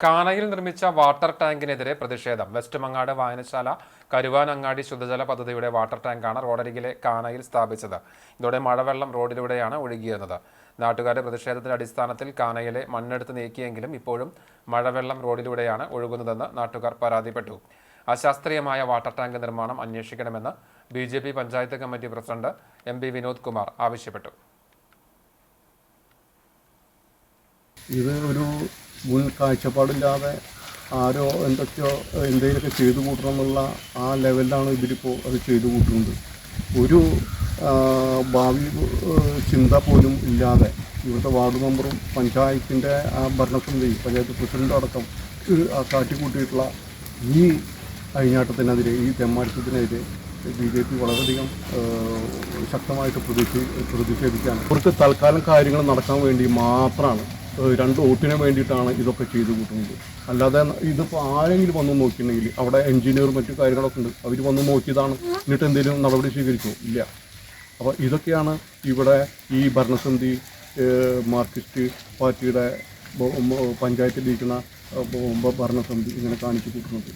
കാനയിൽ നിർമ്മിച്ച വാട്ടർ ടാങ്കിനെതിരെ പ്രതിഷേധം. വെസ്റ്റ് മങ്ങാട് വായനശാല കരുവാനങ്ങാടി ശുദ്ധജല പദ്ധതിയുടെ വാട്ടർ ടാങ്കാണ് റോഡരികിലെ കാനയിൽ സ്ഥാപിച്ചത്. ഇതോടെ മഴവെള്ളം റോഡിലൂടെയാണ് ഒഴുകിയിരുന്നത്. നാട്ടുകാരുടെ പ്രതിഷേധത്തിന്റെ അടിസ്ഥാനത്തിൽ കാനയിലെ മണ്ണെടുത്ത് നീക്കിയെങ്കിലും ഇപ്പോഴും മഴവെള്ളം റോഡിലൂടെയാണ് ഒഴുകുന്നതെന്ന് നാട്ടുകാർ പരാതിപ്പെട്ടു. അശാസ്ത്രീയമായ വാട്ടർ ടാങ്ക് നിർമ്മാണം അന്വേഷിക്കണമെന്ന് BJP panchayat committee president MP Vinod Kumar ആവശ്യപ്പെട്ടു. ഇത് ഒരു മുൻ കാഴ്ചപ്പാടില്ലാതെ ആരോ എന്തെങ്കിലുമൊക്കെ ചെയ്തു കൂട്ടണം എന്നുള്ള ആ ലെവലിലാണ് ഇതിലിപ്പോൾ അത് ചെയ്തു കൂട്ടുന്നത്. ഒരു ഭാവി ചിന്ത പോലും ഇല്ലാതെ ഇവിടുത്തെ വാർഡ് മെമ്പറും പഞ്ചായത്തിൻ്റെ ഭരണസമിതി പഞ്ചായത്ത് പ്രസിഡൻ്റും അടക്കം കാട്ടിക്കൂട്ടിയിട്ടുള്ള ഈ അഴിഞ്ഞാട്ടത്തിനെതിരെ, ഈ തെമ്മാടിത്തത്തിനെതിരെ BJP വളരെയധികം ശക്തമായിട്ട് പ്രതിഷേധിക്കുകയാണ്. അവർക്ക് തൽക്കാലം കാര്യങ്ങൾ നടക്കാൻ വേണ്ടി മാത്രമാണ്, 2 വോട്ടിന് വേണ്ടിയിട്ടാണ് ഇതൊക്കെ ചെയ്തു കൂട്ടുന്നത്. അല്ലാതെ ഇതിപ്പോൾ ആരെങ്കിലും വന്ന് നോക്കിയിട്ടുണ്ടെങ്കിൽ അവിടെ എഞ്ചിനീയർ മറ്റു കാര്യങ്ങളൊക്കെ ഉണ്ട്, അവർ വന്ന് നോക്കിയതാണ്, എന്നിട്ട് എന്തെങ്കിലും നടപടി സ്വീകരിച്ചു ഇല്ല. അപ്പോൾ ഇതൊക്കെയാണ് ഇവിടെ ഈ ഭരണസമിതി മാർക്സിസ്റ്റ് പാർട്ടിയുടെ പഞ്ചായത്തിലിരിക്കുന്ന ഭരണസമിതി ഇങ്ങനെ കാണിച്ചു കൂട്ടുന്നത്.